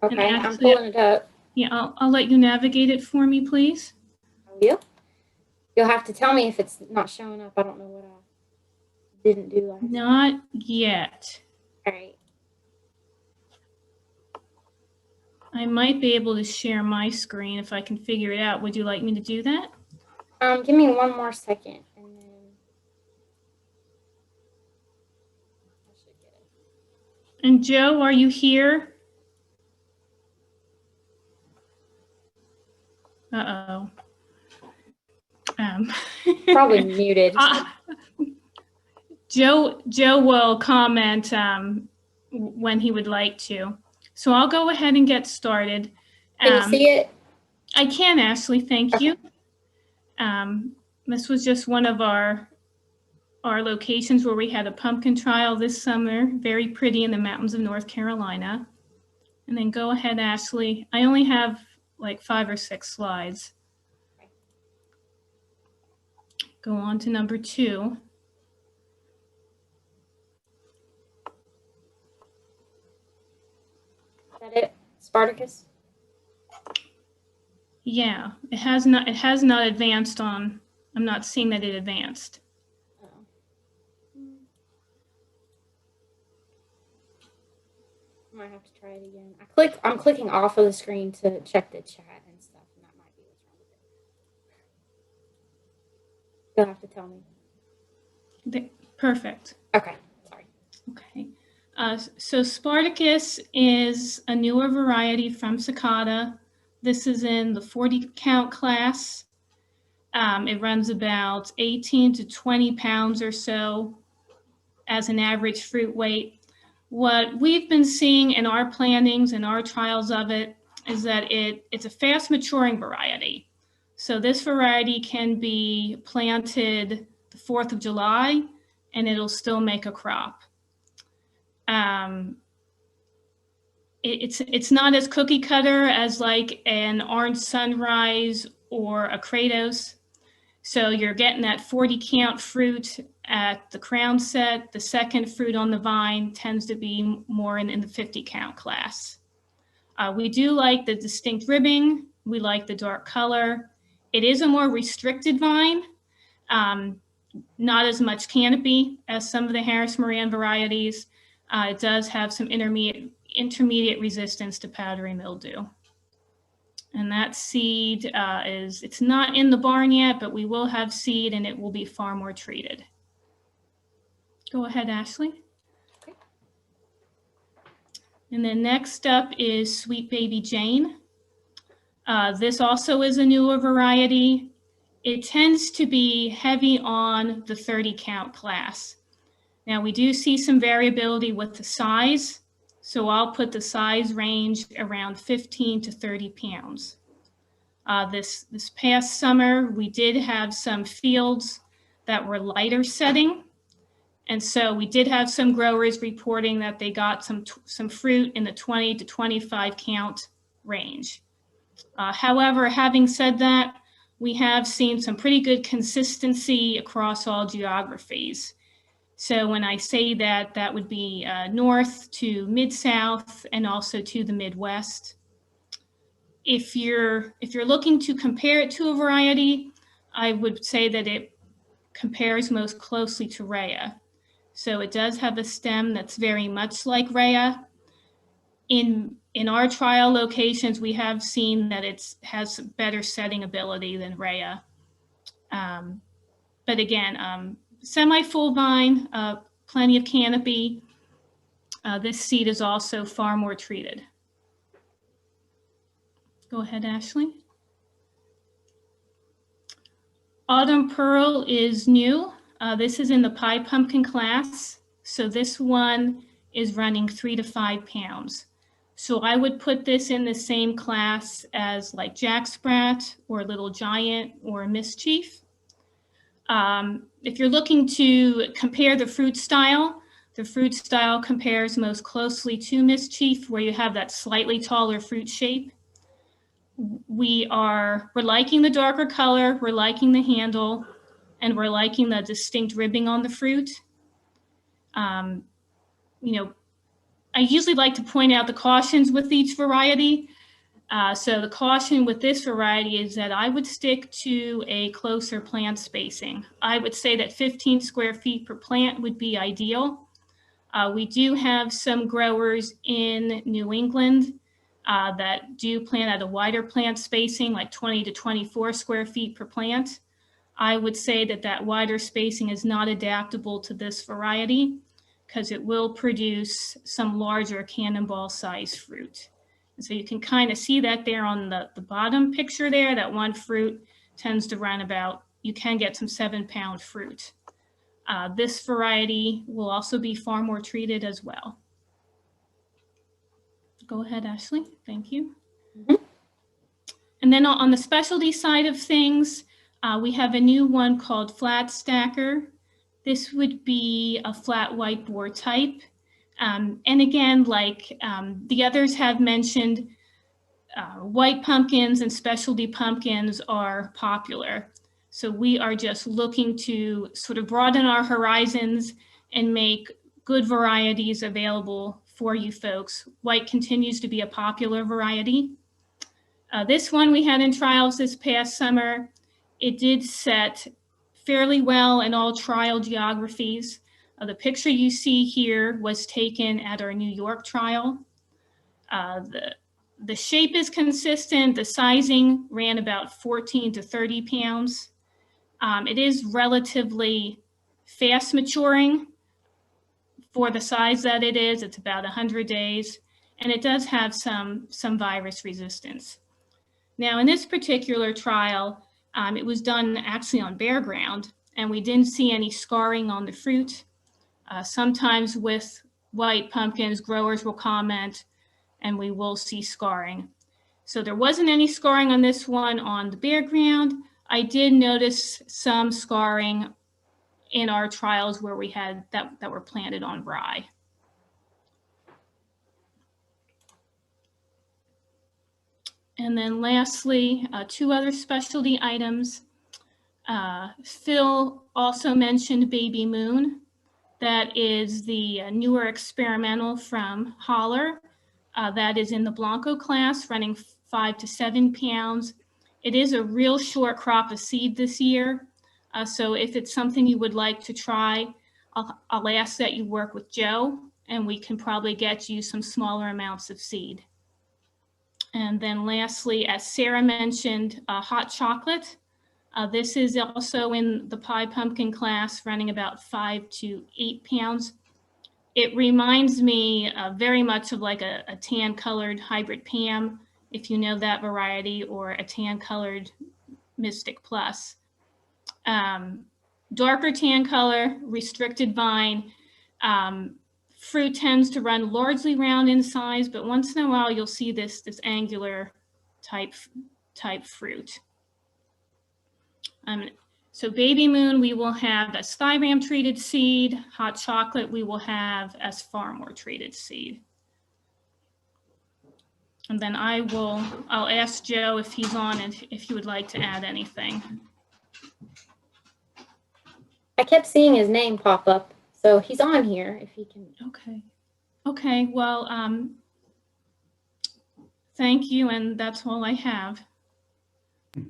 Okay, I'm pulling it up. Yeah, I'll let you navigate it for me, please. I will. You'll have to tell me if it's not showing up. I don't know what I didn't do last time. Not yet. All right. I might be able to share my screen if I can figure it out. Would you like me to do that? Give me one more second, and then I should get it. And Joe, are you here? Uh-oh. Probably muted. Joe will comment when he would like to. So I'll go ahead and get started. Can you see it? I can, Ashley. Thank Okay. you. This was just one of our locations where we had a pumpkin trial this summer. Very pretty in the mountains of North Carolina. And then go ahead, Ashley. I only have like 5 or 6 slides. Go on to number 2. Is that it? Spartacus? Yeah, it has not advanced on I'm not seeing that it advanced. Oh. I might have to try it again. I'm clicking off of the screen to check the chat and stuff, and that might be what's wrong with it. You'll have to tell me. Perfect. Okay, sorry. Okay. So Spartacus is a newer variety from Cicada. This is in the 40 count class. It runs about 18 to 20 pounds or so as an average fruit weight. What we've been seeing in our plantings and our trials of it is that it's a fast maturing variety. So this variety can be planted the 4th of July and it'll still make a crop. It's not as cookie cutter as like an Orange Sunrise or a Kratos. So you're getting that 40 count fruit at the crown set. The second fruit on the vine tends to be more in the 50 count class. We do like the distinct ribbing. We like the dark color. It is a more restricted vine, not as much canopy as some of the Harris Moran varieties. It does have some intermediate resistance to powdery mildew. And that seed it's not in the barn yet, but we will have seed and it will be far more treated. Go ahead, Ashley. Okay. And then next up is Sweet Baby Jane. This also is a newer variety. It tends to be heavy on the 30 count class. Now we do see some variability with the size. So I'll put the size range around 15 to 30 pounds. This past summer, we did have some fields that were lighter setting. And so we did have some growers reporting that they got some fruit in the 20 to 25 count range. However, having said that, we have seen some pretty good consistency across all geographies. So when I say that, that would be north to mid-south and also to the Midwest. If you're looking to compare it to a variety, I would say that it compares most closely to Rhea. So it does have a stem that's very much like Rhea. In our trial locations, we have seen that it has better setting ability than Rhea. But again, semi-full vine, plenty of canopy. This seed is also far more treated. Go ahead, Ashley. Autumn Pearl is new. This is in the pie pumpkin class. So this one is running 3 to 5 pounds. So I would put this in the same class as like Jack Sprat or Little Giant or Mischief. If you're looking to compare the fruit style compares most closely to Mischief, where you have that slightly taller fruit shape. We're liking the darker color, we're liking the handle, and we're liking the distinct ribbing on the fruit. I usually like to point out the cautions with each variety. So the caution with this variety is that I would stick to a closer plant spacing. I would say that 15 square feet per plant would be ideal. We do have some growers in New England that do plant at a wider plant spacing, like 20 to 24 square feet per plant. I would say that wider spacing is not adaptable to this variety because it will produce some larger cannonball size fruit. And so you can kind of see that there on the bottom picture there, that one fruit tends to run about, you can get some 7-pound fruit. This variety will also be far more treated as well. Go ahead, Ashley. Thank you. Mm-hmm. And then on the specialty side of things, we have a new one called Flat Stacker. This would be a flat white boar type. And again, like the others have mentioned, white pumpkins and specialty pumpkins are popular. So we are just looking to sort of broaden our horizons and make good varieties available for you folks. White continues to be a popular variety. This one we had in trials this past summer. It did set fairly well in all trial geographies. The picture you see here was taken at our New York trial. The shape is consistent. The sizing ran about 14 to 30 pounds. It is relatively fast maturing for the size that it is. It's about 100 days, and it does have some virus resistance. Now, in this particular trial, it was done actually on bare ground, and we didn't see any scarring on the fruit. Sometimes with white pumpkins, growers will comment, and we will see scarring. So there wasn't any scarring on this one on the bare ground. I did notice some scarring in our trials where we had that were planted on rye. And then lastly, 2 other specialty items. Phil also mentioned Baby Moon. That is the newer experimental from Holler. That is in the Blanco class, running 5 to 7 pounds. It is a real short crop of seed this year. So if it's something you would like to try, I'll ask that you work with Joe, and we can probably get you some smaller amounts of seed. And then lastly, as Sarah mentioned, hot chocolate. This is also in the pie pumpkin class, running about 5 to 8 pounds. It reminds me very much of like a tan colored hybrid Pam, if you know that variety, or a tan colored Mystic Plus. Darker tan color, restricted vine. Fruit tends to run largely round in size, but once in a while you'll see this angular type fruit. So Baby Moon, we will have as Thyram treated seed. Hot chocolate, we will have as Farmore treated seed. And then I'll ask Joe if he's on and if he would like to add anything. I kept seeing his name pop up, so he's on here if he can. Okay, well, thank you, and that's all I have. Thank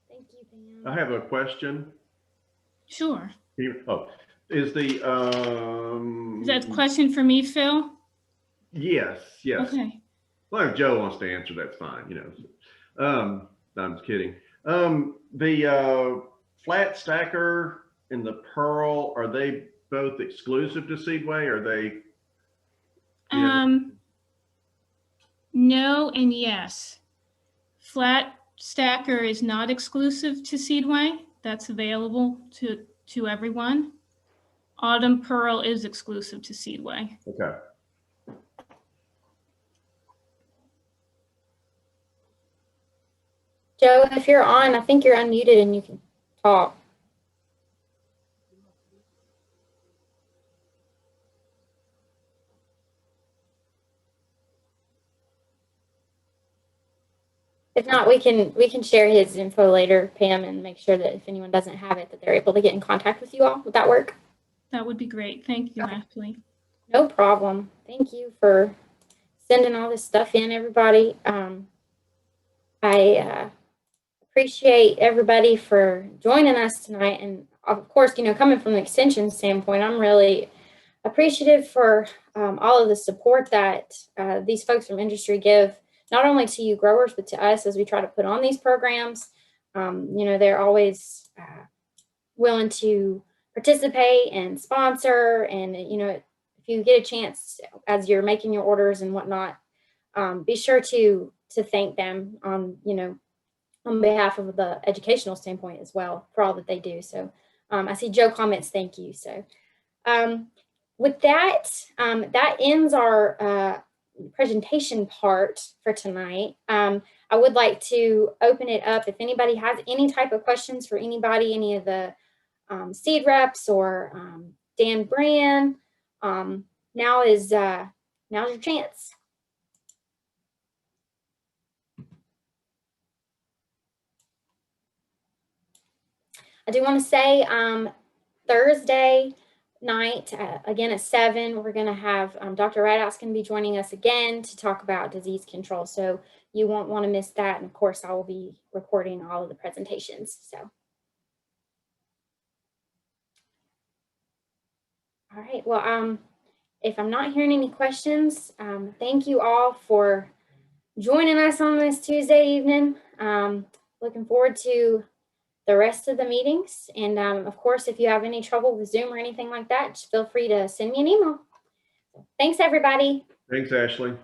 you, Pam. I have a question. Sure. Is the Is that a question for me, Phil? Yes. Okay. Well, if Joe wants to answer, that's fine. I'm just kidding. The flat stacker and the pearl, are they both exclusive to Seedway? Are they? No and yes. Flat stacker is not exclusive to Seedway. That's available to everyone. Autumn Pearl is exclusive to Seedway. Okay. Joe, if you're on, I think you're unmuted and you can talk. If not, we can share his info later, Pam, and make sure that if anyone doesn't have it, that they're able to get in contact with you all. Would that work? That would be great. Thank you, Okay. Ashley. No problem. Thank you for sending all this stuff in, everybody. I appreciate everybody for joining us tonight. And of course, coming from the extension standpoint, I'm really appreciative for all of the support that these folks from industry give, not only to you growers, but to us as we try to put on these programs. They're always willing to participate and sponsor. And, if you get a chance as you're making your orders and whatnot, be sure to thank them on behalf of the educational standpoint as well for all that they do. So I see Joe comments, thank you. So with that, that ends our presentation part for tonight. I would like to open it up if anybody has any type of questions for anybody, any of the seed reps or Dan Brand. Now's your chance. I do want to say Thursday night, again at 7, we're going to have Dr. Rideout's going to be joining us again to talk about disease control. So you won't want to miss that. And of course, I will be recording all of the presentations. So All right. Well, if I'm not hearing any questions, thank you all for joining us on this Tuesday evening. Looking forward to the rest of the meetings. And of course, if you have any trouble with Zoom or anything like that, just feel free to send me an email. Thanks, everybody. Thanks, Ashley.